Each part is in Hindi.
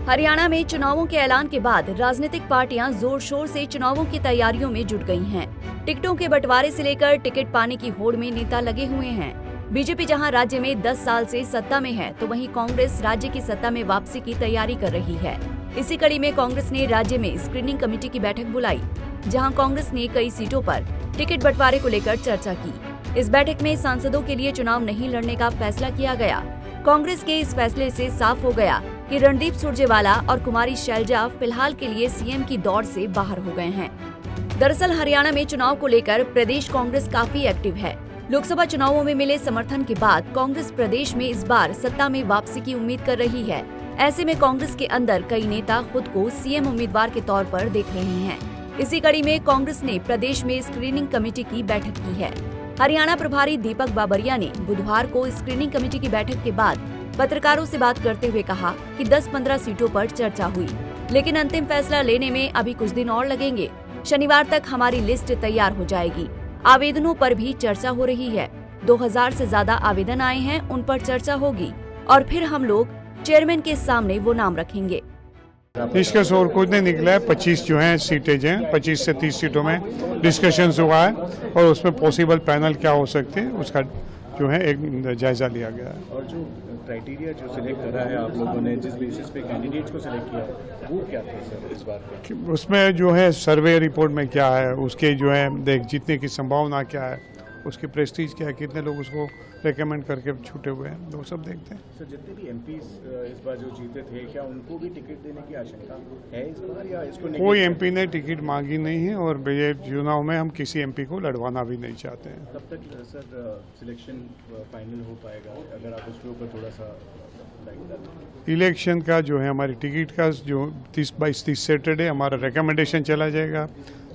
हरियाणा में चुनावों के ऐलान के बाद राजनीतिक पार्टियां जोर शोर से चुनावों की तैयारियों में जुट गई हैं। टिकटों के बंटवारे से लेकर टिकट पाने की होड़ में नेता लगे हुए हैं। बीजेपी जहां राज्य में 10 साल से सत्ता में है, तो वहीं कांग्रेस राज्य की सत्ता में वापसी की तैयारी कर रही है। इसी कड़ी में कांग्रेस ने राज्य में स्क्रीनिंग कमेटी की बैठक बुलाई, जहां कांग्रेस ने कई सीटों पर टिकट बंटवारे को लेकर चर्चा की। इस बैठक में सांसदों के लिए चुनाव नहीं लड़ने का फैसला किया गया। कांग्रेस के इस फैसले से साफ हो गया कि रणदीप सुरजेवाला और कुमारी शैलजा फिलहाल के लिए सीएम की दौड़ से बाहर हो गए हैं। दरअसल हरियाणा में चुनाव को लेकर प्रदेश कांग्रेस काफी एक्टिव है। लोकसभा चुनावों में मिले समर्थन के बाद कांग्रेस प्रदेश में इस बार सत्ता में वापसी की उम्मीद कर रही है। ऐसे में कांग्रेस के अंदर कई नेता खुद को सीएम उम्मीदवार के तौर पर देख रहे हैं। इसी कड़ी में कांग्रेस ने प्रदेश में स्क्रीनिंग कमेटी की बैठक की है। हरियाणा प्रभारी दीपक बाबरिया ने बुधवार को स्क्रीनिंग कमेटी की बैठक के बाद पत्रकारों से बात करते हुए कहा कि 10-15 सीटों पर चर्चा हुई, लेकिन अंतिम फैसला लेने में अभी कुछ दिन और लगेंगे। शनिवार तक हमारी लिस्ट तैयार हो जाएगी। आवेदनों पर भी चर्चा हो रही है। 2000 से ज्यादा आवेदन आए हैं, उन पर चर्चा होगी और फिर हम लोग चेयरमैन के सामने वो नाम रखेंगे। निष्कर्ष और कुछ नहीं निकला है। 25 जो है सीटें जो हैं, 25 से 30 सीटों में डिस्कशन हुआ है और उसमें पॉसिबल पैनल क्या हो सकते हैं उसका जो है एक जायजा लिया गया है। और जो क्राइटेरिया जो सिलेक्ट करा है आप लोगों ने, जिस बेसिस पे कैंडिडेट्स को सिलेक्ट किया, वो क्या थे सर इस बार? उसमें जो है सर्वे रिपोर्ट में क्या है, उसके जो है जीतने की संभावना क्या है, उसकी प्रेस्टीज क्या है, कितने लोग उसको रेकमेंड करके छूटे हुए हैं, वो सब देखते हैं। सर जितने भी एमपीज इस बार जो जीते थे, क्या उनको भी टिकट देने की आशंका है इस बार या इसको? कोई एमपी ने टिकट मांगी नहीं है और ये चुनाव में हम किसी एमपी को लड़वाना भी नहीं चाहते हैं। कब तक सर सिलेक्शन फाइनल हो पाएगा, अगर आप उसके ऊपर थोड़ा सा इलेक्शन का जो है हमारी टिकट का जो 30 सैटरडे हमारा रिकमेंडेशन चला जाएगा।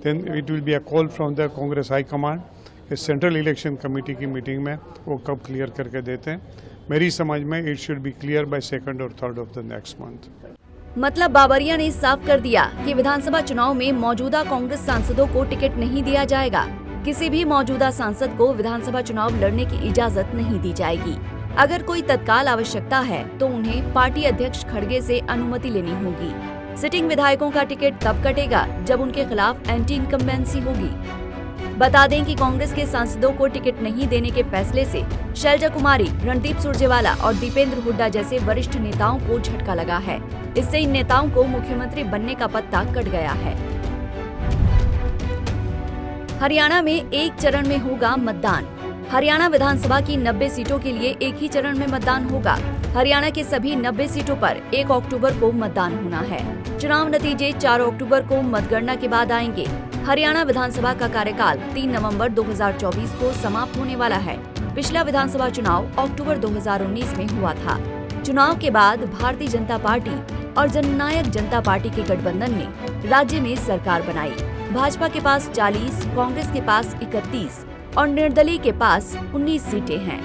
Then it will be a call from the Congress high command कि सेंट्रल इलेक्शन कमेटी की मीटिंग में वो कब क्लियर करके देते हैं। मेरी समझ में it should be clear by 2nd और 3rd of the next month. मतलब बाबरिया ने साफ कर दिया कि विधानसभा चुनाव में मौजूदा कांग्रेस सांसदों को टिकट नहीं दिया जाएगा। किसी भी मौजूदा सांसद को विधानसभा चुनाव लड़ने की इजाजत नहीं दी जाएगी। अगर कोई तत्काल आवश्यकता है तो उन्हें पार्टी अध्यक्ष खड़गे से अनुमति लेनी होगी। सिटिंग विधायकों का टिकट तब कटेगा जब उनके खिलाफ एंटी इनकम्बेंसी होगी। बता दें कि कांग्रेस के सांसदों को टिकट नहीं देने के फैसले से शैलजा कुमारी, रणदीप सुरजेवाला और दीपेंद्र हुड्डा जैसे वरिष्ठ नेताओं को झटका लगा है। इससे इन नेताओं को मुख्यमंत्री बनने का पत्ता कट गया है। हरियाणा में एक चरण में होगा मतदान। हरियाणा विधानसभा की 90 सीटों के लिए एक ही चरण में मतदान होगा। हरियाणा के सभी 90 सीटों पर 1 अक्टूबर को मतदान होना है। चुनाव नतीजे 4 अक्टूबर को मतगणना के बाद आएंगे। हरियाणा विधानसभा का कार्यकाल 3 नवंबर 2024 को समाप्त होने वाला है। पिछला विधानसभा चुनाव अक्टूबर 2019 में हुआ था। चुनाव के बाद भारतीय जनता पार्टी और जननायक जनता पार्टी के गठबंधन ने राज्य में सरकार बनाई। भाजपा के पास 40, कांग्रेस के पास 31 और निर्दलीय के पास 19 सीटें हैं।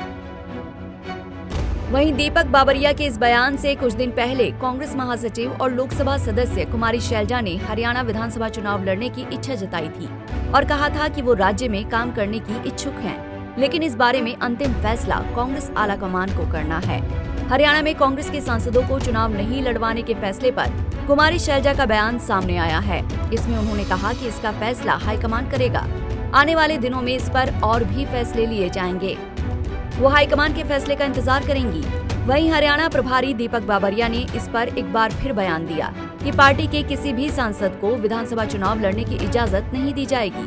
वहीं दीपक बाबरिया के इस बयान से कुछ दिन पहले कांग्रेस महासचिव और लोकसभा सदस्य कुमारी शैलजा ने हरियाणा विधानसभा चुनाव लड़ने की इच्छा जताई थी और कहा था कि वो राज्य में काम करने की इच्छुक हैं, लेकिन इस बारे में अंतिम फैसला कांग्रेस आलाकमान को करना है। हरियाणा में कांग्रेस के सांसदों को चुनाव नहीं लड़वाने के फैसले पर कुमारी शैलजा का बयान सामने आया है। इसमें उन्होंने कहा कि इसका फैसला हाईकमान करेगा। आने वाले दिनों में इस पर और भी फैसले लिए जाएंगे। वो हाईकमान के फैसले का इंतजार करेंगी। वहीं हरियाणा प्रभारी दीपक बाबरिया ने इस पर एक बार फिर बयान दिया कि पार्टी के किसी भी सांसद को विधानसभा चुनाव लड़ने की इजाजत नहीं दी जाएगी।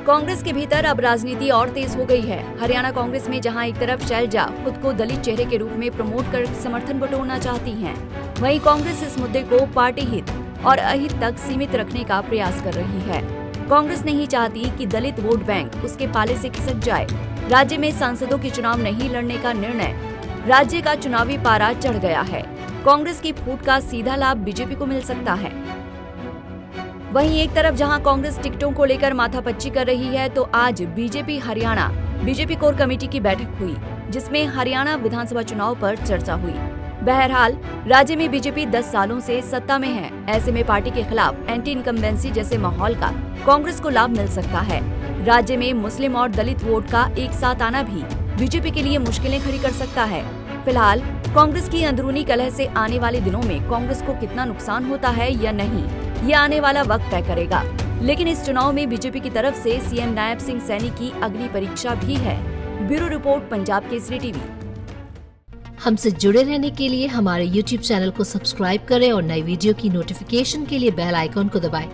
कांग्रेस के भीतर अब राजनीति और तेज हो गई है। हरियाणा कांग्रेस में जहां एक तरफ शैलजा खुद को दलित चेहरे के रूप में प्रमोट कर समर्थन बटोरना चाहती हैं, वहीं कांग्रेस इस मुद्दे को पार्टी हित और अहित तक सीमित रखने का प्रयास कर रही है। कांग्रेस नहीं चाहती कि दलित वोट बैंक उसके पाले से खिसक जाए। राज्य में सांसदों के चुनाव नहीं लड़ने का निर्णय, राज्य का चुनावी पारा चढ़ गया है। कांग्रेस की फूट का सीधा लाभ बीजेपी को मिल सकता है। वहीं एक तरफ जहां कांग्रेस टिकटों को लेकर माथापच्ची कर रही है, तो आज बीजेपी कोर कमेटी की बैठक हुई, जिसमें हरियाणा विधानसभा चुनाव पर चर्चा हुई। बहरहाल राज्य में बीजेपी 10 सालों से सत्ता में है। ऐसे में पार्टी के खिलाफ एंटी इनकम्बेंसी जैसे माहौल का कांग्रेस को लाभ मिल सकता है। राज्य में मुस्लिम और दलित वोट का एक साथ आना भी बीजेपी के लिए मुश्किलें खड़ी कर सकता है। फिलहाल कांग्रेस की अंदरूनी कलह से आने वाले दिनों में कांग्रेस को कितना नुकसान होता है या नहीं, ये आने वाला वक्त तय करेगा। लेकिन इस चुनाव में बीजेपी की तरफ से सीएम नायब सिंह सैनी की अगली परीक्षा भी है। Bureau report, Punjab Kesari TV. हमसे जुड़े रहने के लिए हमारे YouTube चैनल को सब्सक्राइब करें और नई वीडियो की नोटिफिकेशन के लिए बेल आइकॉन को दबाएं।